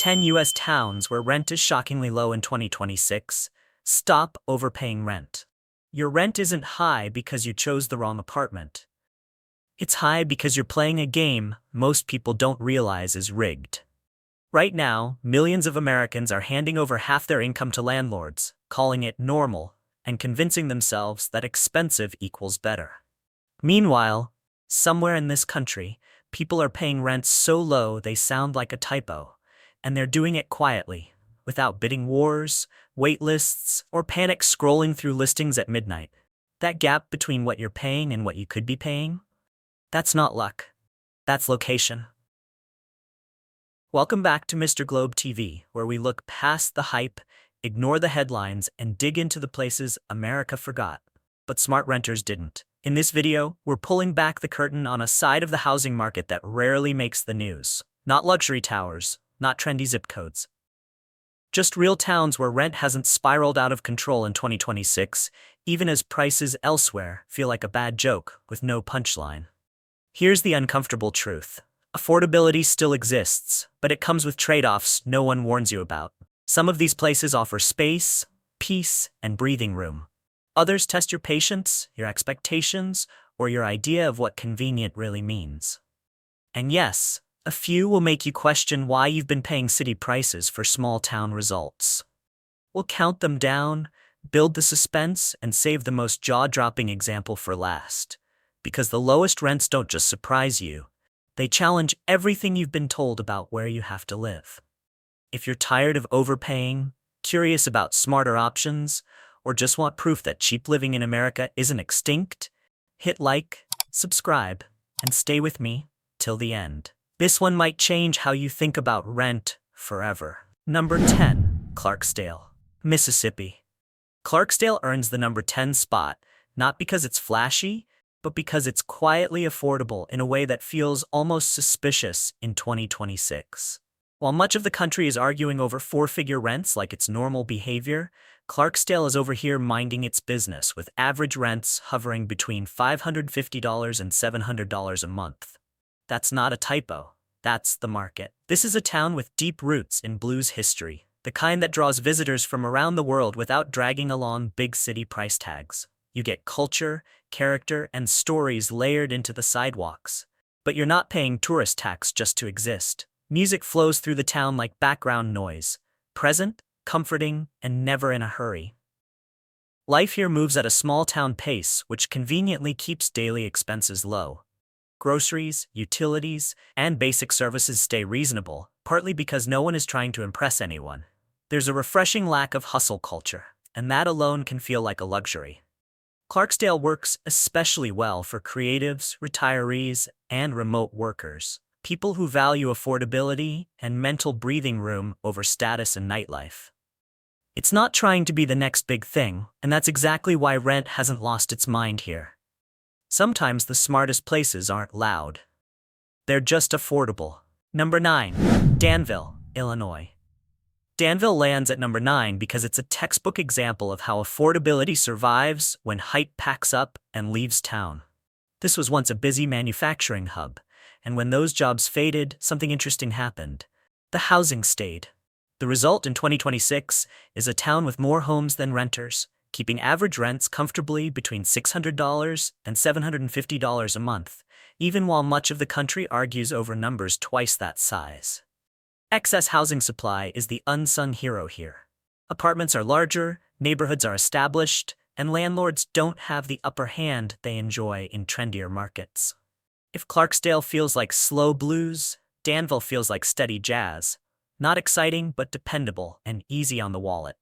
10 US towns where rent is shockingly low in 2026. Stop overpaying rent. Your rent isn't high because you chose the wrong apartment. It's high because you're playing a game most people don't realize is rigged. Right now, millions of Americans are handing over half their income to landlords, calling it normal, and convincing themselves that expensive equals better. Meanwhile, somewhere in this country, people are paying rents so low they sound like a typo, and they're doing it quietly, without bidding wars, wait lists, or panic scrolling through listings at midnight. That gap between what you're paying and what you could be paying? That's not luck. That's location. Welcome back to Mr. Globe TV, where we look past the hype, ignore the headlines, and dig into the places America forgot, but smart renters didn't. In this video, we're pulling back the curtain on a side of the housing market that rarely makes the news. Not luxury towers, not trendy zip codes. Just real towns where rent hasn't spiraled out of control in 2026, even as prices elsewhere feel like a bad joke with no punchline. Here's the uncomfortable truth. Affordability still exists, but it comes with trade-offs no one warns you about. Some of these places offer space, peace, and breathing room. Others test your patience, your expectations, or your idea of what convenient really means. And yes, a few will make you question why you've been paying city prices for small-town results. We'll count them down, build the suspense, and save the most jaw-dropping example for last. Because the lowest rents don't just surprise you, they challenge everything you've been told about where you have to live. If you're tired of overpaying, curious about smarter options, or just want proof that cheap living in America isn't extinct, hit like, subscribe, and stay with me till the end. This one might change how you think about rent forever. Number 10. Clarksdale, Mississippi. Clarksdale earns the number 10 spot, not because it's flashy, but because it's quietly affordable in a way that feels almost suspicious in 2026. While much of the country is arguing over four-figure rents like it's normal behavior, Clarksdale is over here minding its business with average rents hovering between $550 and $700 a month. That's not a typo. That's the market. This is a town with deep roots in blues history, the kind that draws visitors from around the world without dragging along big city price tags. You get culture, character, and stories layered into the sidewalks. But you're not paying tourist tax just to exist. Music flows through the town like background noise, present, comforting, and never in a hurry. Life here moves at a small-town pace, which conveniently keeps daily expenses low. Groceries, utilities, and basic services stay reasonable, partly because no one is trying to impress anyone. There's a refreshing lack of hustle culture, and that alone can feel like a luxury. Clarksdale works especially well for creatives, retirees, and remote workers, people who value affordability and mental breathing room over status and nightlife. It's not trying to be the next big thing, and that's exactly why rent hasn't lost its mind here. Sometimes the smartest places aren't loud. They're just affordable. Number 9. Danville, Illinois. Danville lands at number 9 because it's a textbook example of how affordability survives when hype packs up and leaves town. This was once a busy manufacturing hub, and when those jobs faded, something interesting happened. The housing stayed. The result in 2026 is a town with more homes than renters, keeping average rents comfortably between $600 and $750 a month, even while much of the country argues over numbers twice that size. Excess housing supply is the unsung hero here. Apartments are larger, neighborhoods are established, and landlords don't have the upper hand they enjoy in trendier markets. If Clarksdale feels like slow blues, Danville feels like steady jazz. Not exciting, but dependable and easy on the wallet.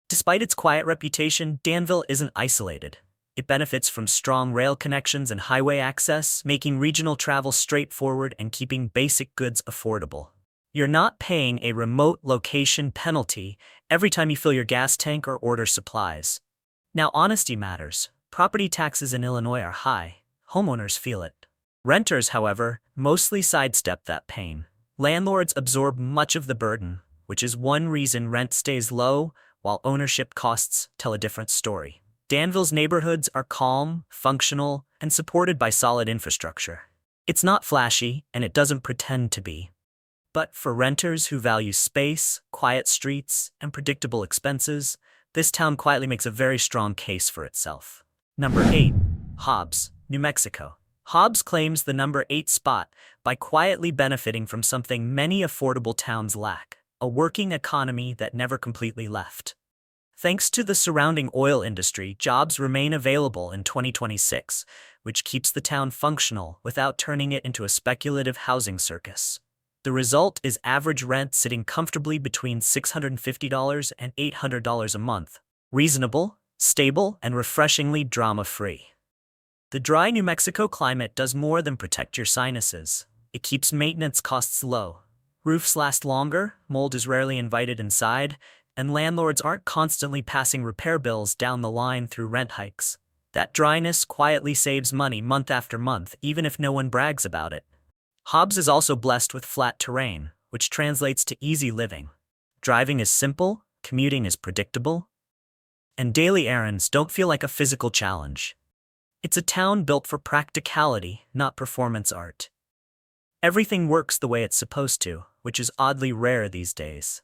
Despite its quiet reputation, Danville isn't isolated. It benefits from strong rail connections and highway access, making regional travel straightforward and keeping basic goods affordable. You're not paying a remote location penalty every time you fill your gas tank or order supplies. Now, honesty matters. Property taxes in Illinois are high. Homeowners feel it. Renters, however, mostly sidestep that pain. Landlords absorb much of the burden, which is one reason rent stays low, while ownership costs tell a different story. Danville's neighborhoods are calm, functional, and supported by solid infrastructure. It's not flashy, and it doesn't pretend to be. But for renters who value space, quiet streets, and predictable expenses, this town quietly makes a very strong case for itself. Number 8. Hobbs, New Mexico. Hobbs claims the number 8 spot by quietly benefiting from something many affordable towns lack: a working economy that never completely left. Thanks to the surrounding oil industry, jobs remain available in 2026, which keeps the town functional without turning it into a speculative housing circus. The result is average rent sitting comfortably between $650 and $800 a month. Reasonable, stable, and refreshingly drama-free. The dry New Mexico climate does more than protect your sinuses. It keeps maintenance costs low. Roofs last longer, mold is rarely invited inside, and landlords aren't constantly passing repair bills down the line through rent hikes. That dryness quietly saves money month after month, even if no one brags about it. Hobbs is also blessed with flat terrain, which translates to easy living. Driving is simple, commuting is predictable, and daily errands don't feel like a physical challenge. It's a town built for practicality, not performance art. Everything works the way it's supposed to, which is oddly rare these days.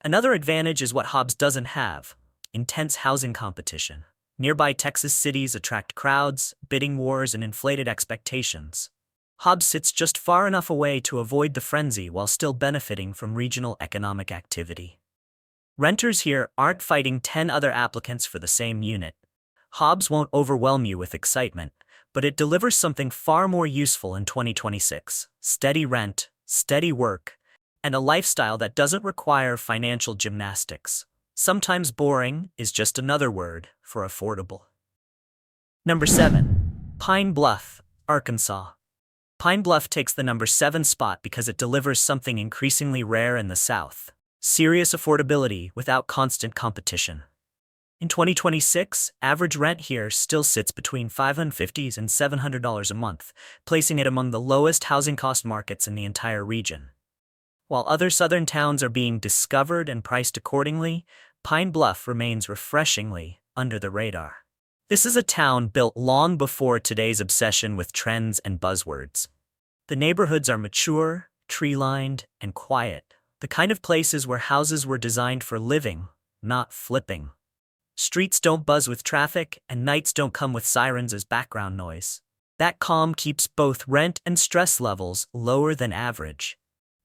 Another advantage is what Hobbs doesn't have: intense housing competition. Nearby Texas cities attract crowds, bidding wars, and inflated expectations. Hobbs sits just far enough away to avoid the frenzy while still benefiting from regional economic activity. Renters here aren't fighting 10 other applicants for the same unit. Hobbs won't overwhelm you with excitement, but it delivers something far more useful in 2026: steady rent, steady work, and a lifestyle that doesn't require financial gymnastics. Sometimes boring is just another word for affordable. Number 7. Pine Bluff, Arkansas. Pine Bluff takes the number 7 spot because it delivers something increasingly rare in the South: serious affordability without constant competition. In 2026, average rent here still sits between $550 and $700 a month, placing it among the lowest housing cost markets in the entire region. While other southern towns are being discovered and priced accordingly, Pine Bluff remains refreshingly under the radar. This is a town built long before today's obsession with trends and buzzwords. The neighborhoods are mature, tree-lined, and quiet, the kind of places where houses were designed for living, not flipping. Streets don't buzz with traffic, and nights don't come with sirens as background noise. That calm keeps both rent and stress levels lower than average.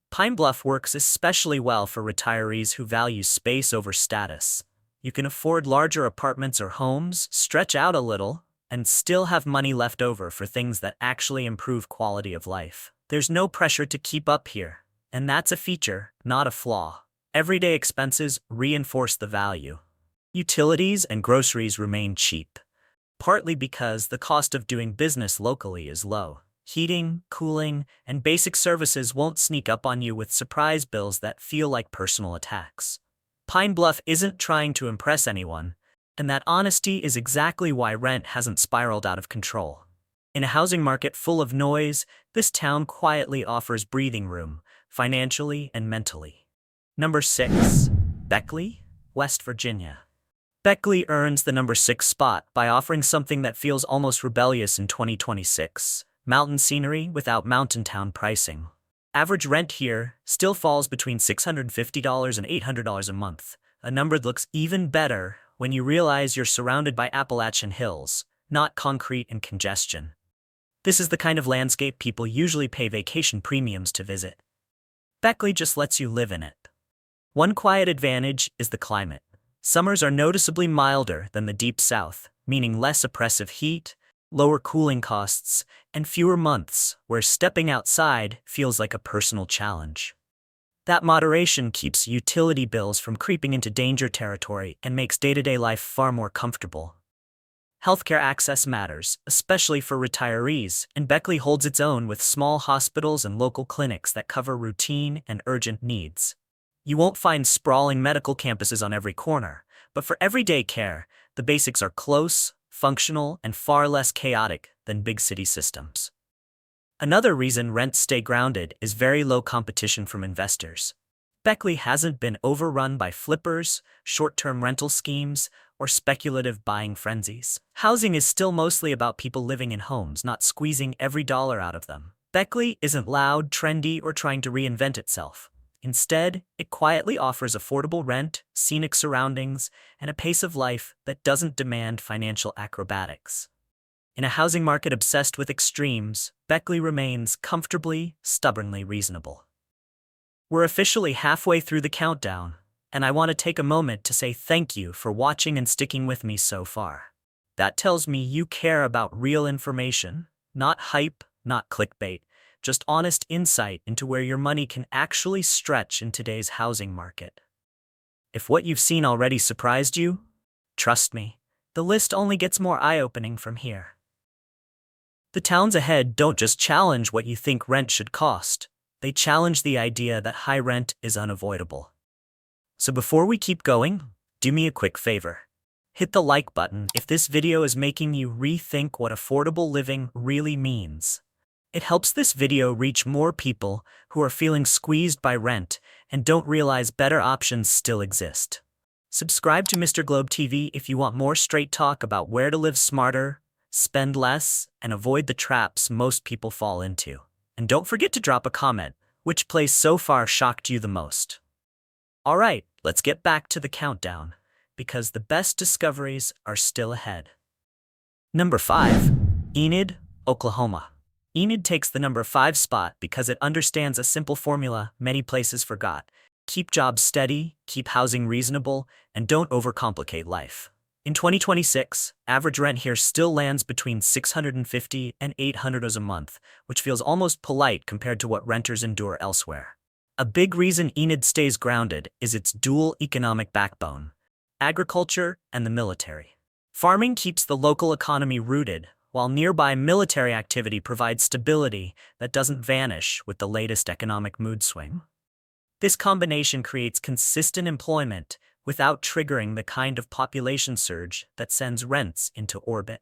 Pine Bluff works especially well for retirees who value space over status. You can afford larger apartments or homes, stretch out a little, and still have money left over for things that actually improve quality of life. There's no pressure to keep up here, and that's a feature, not a flaw. Everyday expenses reinforce the value. Utilities and groceries remain cheap, partly because the cost of doing business locally is low. Heating, cooling, and basic services won't sneak up on you with surprise bills that feel like personal attacks. Pine Bluff isn't trying to impress anyone, and that honesty is exactly why rent hasn't spiraled out of control. In a housing market full of noise, this town quietly offers breathing room, financially and mentally. Number 6. Beckley, West Virginia. Beckley earns the number 6 spot by offering something that feels almost rebellious in 2026: mountain scenery without mountain town pricing. Average rent here still falls between $650 and $800 a month, a number that looks even better when you realize you're surrounded by Appalachian hills, not concrete and congestion. This is the kind of landscape people usually pay vacation premiums to visit. Beckley just lets you live in it. One quiet advantage is the climate. Summers are noticeably milder than the deep south, meaning less oppressive heat, lower cooling costs, and fewer months where stepping outside feels like a personal challenge. That moderation keeps utility bills from creeping into danger territory and makes day-to-day life far more comfortable. Healthcare access matters, especially for retirees, and Beckley holds its own with small hospitals and local clinics that cover routine and urgent needs. You won't find sprawling medical campuses on every corner, but for everyday care, the basics are close, functional, and far less chaotic than big city systems. Another reason rents stay grounded is very low competition from investors. Beckley hasn't been overrun by flippers, short-term rental schemes, or speculative buying frenzies. Housing is still mostly about people living in homes, not squeezing every dollar out of them. Beckley isn't loud, trendy, or trying to reinvent itself. Instead, it quietly offers affordable rent, scenic surroundings, and a pace of life that doesn't demand financial acrobatics. In a housing market obsessed with extremes, Beckley remains comfortably, stubbornly reasonable. We're officially halfway through the countdown, and I want to take a moment to say thank you for watching and sticking with me so far. That tells me you care about real information, not hype, not clickbait, just honest insight into where your money can actually stretch in today's housing market. If what you've seen already surprised you, trust me, the list only gets more eye-opening from here. The towns ahead don't just challenge what you think rent should cost, they challenge the idea that high rent is unavoidable. So before we keep going, do me a quick favor. Hit the like button if this video is making you rethink what affordable living really means. It helps this video reach more people who are feeling squeezed by rent and don't realize better options still exist. Subscribe to Mr. Globe TV if you want more straight talk about where to live smarter, spend less, and avoid the traps most people fall into. And don't forget to drop a comment, which place so far shocked you the most. Alright, let's get back to the countdown, because the best discoveries are still ahead. Number 5. Enid, Oklahoma. Enid takes the number 5 spot because it understands a simple formula many places forgot. Keep jobs steady, keep housing reasonable, and don't overcomplicate life. In 2026, average rent here still lands between $650 and $800 a month, which feels almost polite compared to what renters endure elsewhere. A big reason Enid stays grounded is its dual economic backbone: agriculture and the military. Farming keeps the local economy rooted, while nearby military activity provides stability that doesn't vanish with the latest economic mood swing. This combination creates consistent employment without triggering the kind of population surge that sends rents into orbit.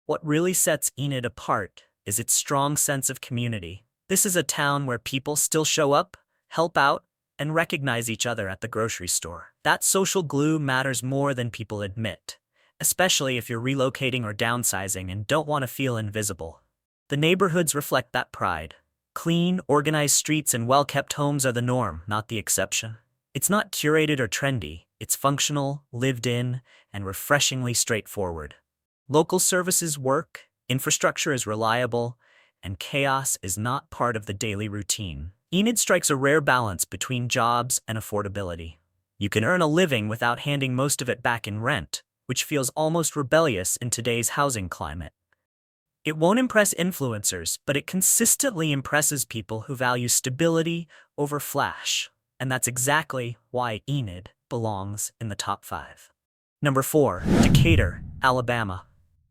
What really sets Enid apart is its strong sense of community. This is a town where people still show up, help out, and recognize each other at the grocery store. That social glue matters more than people admit, especially if you're relocating or downsizing and don't want to feel invisible. The neighborhoods reflect that pride. Clean, organized streets and well-kept homes are the norm, not the exception. It's not curated or trendy, it's functional, lived in, and refreshingly straightforward. Local services work, infrastructure is reliable, and chaos is not part of the daily routine. Enid strikes a rare balance between jobs and affordability. You can earn a living without handing most of it back in rent, which feels almost rebellious in today's housing climate. It won't impress influencers, but it consistently impresses people who value stability over flash. And that's exactly why Enid belongs in the top 5. Number 4. Decatur, Alabama.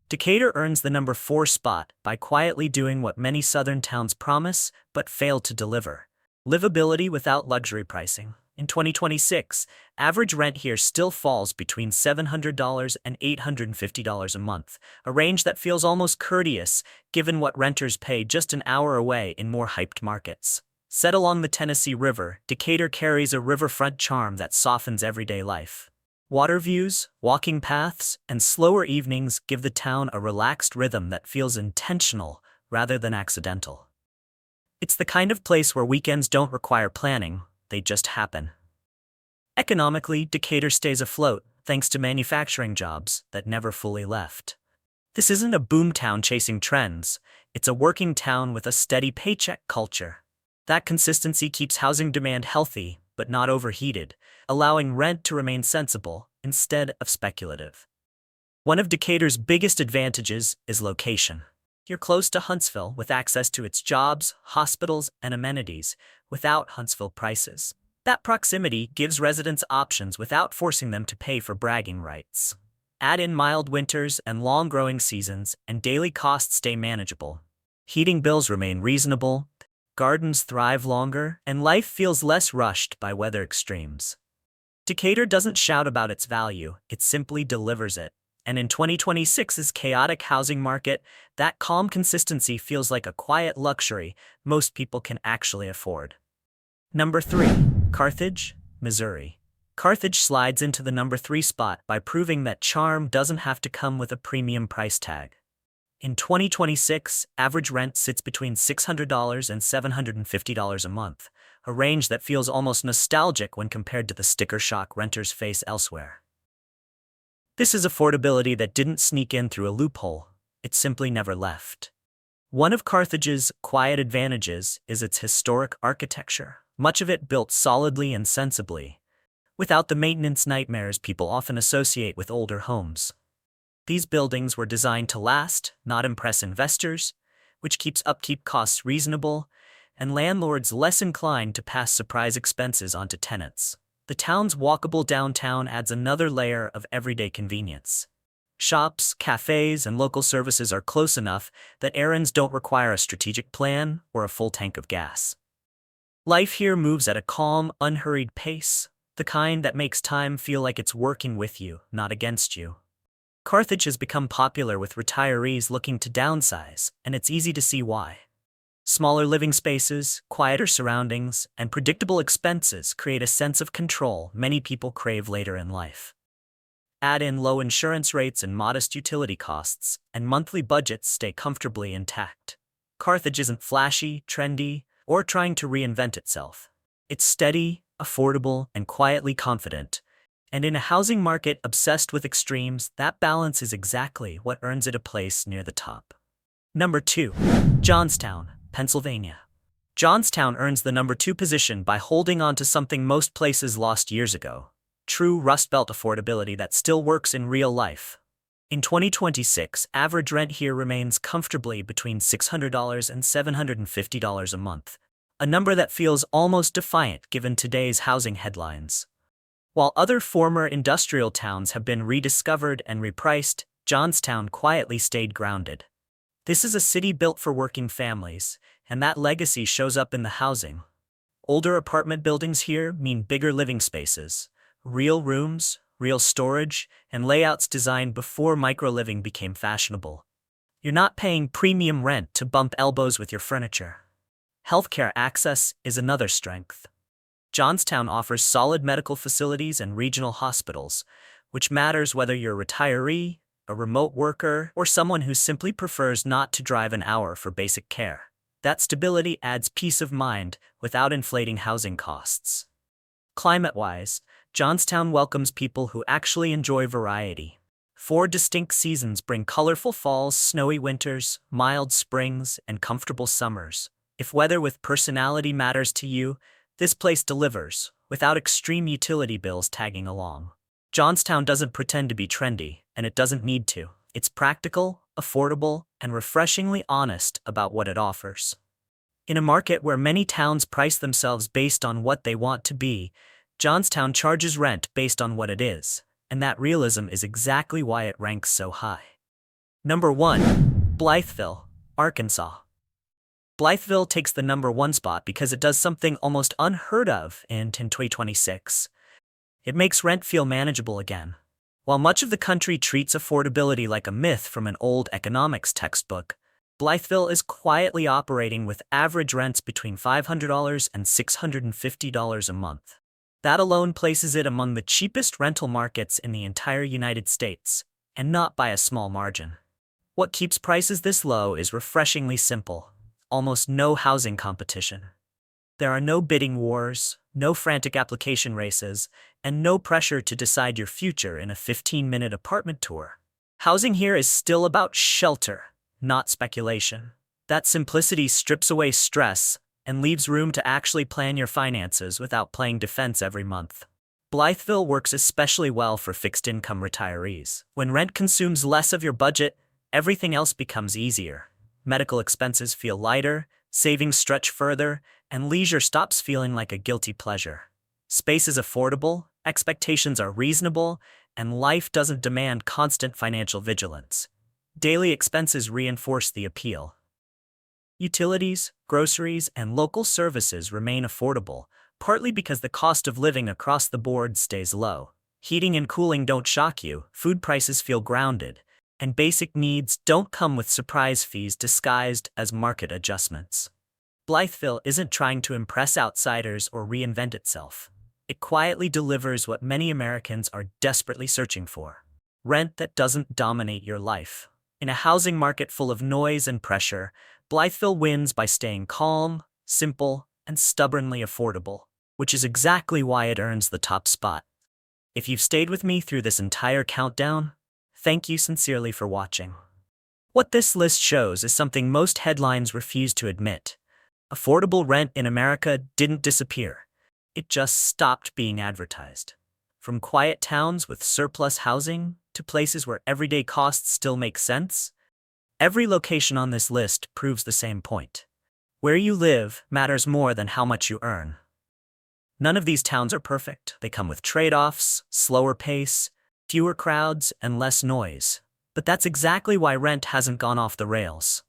Decatur earns the number 4 spot by quietly doing what many southern towns promise but fail to deliver: livability without luxury pricing. In 2026, average rent here still falls between $700 and $850 a month, a range that feels almost courteous given what renters pay just an hour away in more hyped markets. Set along the Tennessee River, Decatur carries a riverfront charm that softens everyday life. Water views, walking paths, and slower evenings give the town a relaxed rhythm that feels intentional rather than accidental. It's the kind of place where weekends don't require planning, they just happen. Economically, Decatur stays afloat thanks to manufacturing jobs that never fully left. This isn't a boomtown chasing trends, it's a working town with a steady paycheck culture. That consistency keeps housing demand healthy but not overheated, allowing rent to remain sensible instead of speculative. One of Decatur's biggest advantages is location. You're close to Huntsville with access to its jobs, hospitals, and amenities without Huntsville prices. That proximity gives residents options without forcing them to pay for bragging rights. Add in mild winters and long growing seasons, and daily costs stay manageable. Heating bills remain reasonable, gardens thrive longer, and life feels less rushed by weather extremes. Decatur doesn't shout about its value, it simply delivers it. And in 2026's chaotic housing market, that calm consistency feels like a quiet luxury most people can actually afford. Number 3. Carthage, Missouri. Carthage slides into the number 3 spot by proving that charm doesn't have to come with a premium price tag. In 2026, average rent sits between $600 and $750 a month, a range that feels almost nostalgic when compared to the sticker shock renters face elsewhere. This is affordability that didn't sneak in through a loophole, it simply never left. One of Carthage's quiet advantages is its historic architecture, much of it built solidly and sensibly, without the maintenance nightmares people often associate with older homes. These buildings were designed to last, not impress investors, which keeps upkeep costs reasonable, and landlords less inclined to pass surprise expenses onto tenants. The town's walkable downtown adds another layer of everyday convenience. Shops, cafes, and local services are close enough that errands don't require a strategic plan or a full tank of gas. Life here moves at a calm, unhurried pace, the kind that makes time feel like it's working with you, not against you. Carthage has become popular with retirees looking to downsize, and it's easy to see why. Smaller living spaces, quieter surroundings, and predictable expenses create a sense of control many people crave later in life. Add in low insurance rates and modest utility costs, and monthly budgets stay comfortably intact. Carthage isn't flashy, trendy, or trying to reinvent itself. It's steady, affordable, and quietly confident. And in a housing market obsessed with extremes, that balance is exactly what earns it a place near the top. Number 2. Johnstown, Pennsylvania. Johnstown earns the number 2 position by holding on to something most places lost years ago: true Rust Belt affordability that still works in real life. In 2026, average rent here remains comfortably between $600 and $750 a month, a number that feels almost defiant given today's housing headlines. While other former industrial towns have been rediscovered and repriced, Johnstown quietly stayed grounded. This is a city built for working families, and that legacy shows up in the housing. Older apartment buildings here mean bigger living spaces, real rooms, real storage, and layouts designed before micro-living became fashionable. You're not paying premium rent to bump elbows with your furniture. Healthcare access is another strength. Johnstown offers solid medical facilities and regional hospitals, which matters whether you're a retiree, a remote worker, or someone who simply prefers not to drive an hour for basic care. That stability adds peace of mind without inflating housing costs. Climate-wise, Johnstown welcomes people who actually enjoy variety. 4 distinct seasons bring colorful falls, snowy winters, mild springs, and comfortable summers. If weather with personality matters to you, this place delivers, without extreme utility bills tagging along. Johnstown doesn't pretend to be trendy, and it doesn't need to. It's practical, affordable, and refreshingly honest about what it offers. In a market where many towns price themselves based on what they want to be, Johnstown charges rent based on what it is, and that realism is exactly why it ranks so high. Number 1. Blytheville, Arkansas. Blytheville takes the number 1 spot because it does something almost unheard of in 2026. It makes rent feel manageable again. While much of the country treats affordability like a myth from an old economics textbook, Blytheville is quietly operating with average rents between $500 and $650 a month. That alone places it among the cheapest rental markets in the entire United States, and not by a small margin. What keeps prices this low is refreshingly simple: almost no housing competition. There are no bidding wars, no frantic application races, and no pressure to decide your future in a 15-minute apartment tour. Housing here is still about shelter, not speculation. That simplicity strips away stress and leaves room to actually plan your finances without playing defense every month. Blytheville works especially well for fixed-income retirees. When rent consumes less of your budget, everything else becomes easier. Medical expenses feel lighter, savings stretch further, and leisure stops feeling like a guilty pleasure. Space is affordable, expectations are reasonable, and life doesn't demand constant financial vigilance. Daily expenses reinforce the appeal. Utilities, groceries, and local services remain affordable, partly because the cost of living across the board stays low. Heating and cooling don't shock you, food prices feel grounded, and basic needs don't come with surprise fees disguised as market adjustments. Blytheville isn't trying to impress outsiders or reinvent itself. It quietly delivers what many Americans are desperately searching for: rent that doesn't dominate your life. In a housing market full of noise and pressure, Blytheville wins by staying calm, simple, and stubbornly affordable, which is exactly why it earns the top spot. If you've stayed with me through this entire countdown, thank you sincerely for watching. What this list shows is something most headlines refuse to admit. Affordable rent in America didn't disappear. It just stopped being advertised. From quiet towns with surplus housing to places where everyday costs still make sense, every location on this list proves the same point. Where you live matters more than how much you earn. None of these towns are perfect. They come with trade-offs, slower pace, fewer crowds, and less noise. But that's exactly why rent hasn't gone off the rails.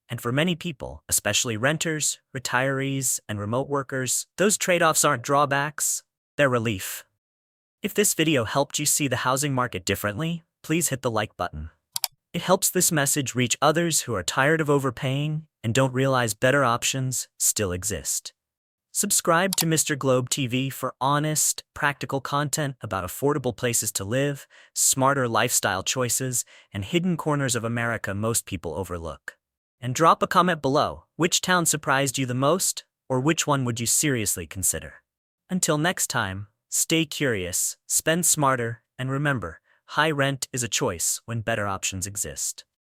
And for many people, especially renters, retirees, and remote workers, those trade-offs aren't drawbacks, they're relief. If this video helped you see the housing market differently, please hit the like button. It helps this message reach others who are tired of overpaying and don't realize better options still exist. Subscribe to Mr. Globe TV for honest, practical content about affordable places to live, smarter lifestyle choices, and hidden corners of America most people overlook. And drop a comment below. Which town surprised you the most, or which one would you seriously consider? Until next time, stay curious, spend smarter, and remember, high rent is a choice when better options exist.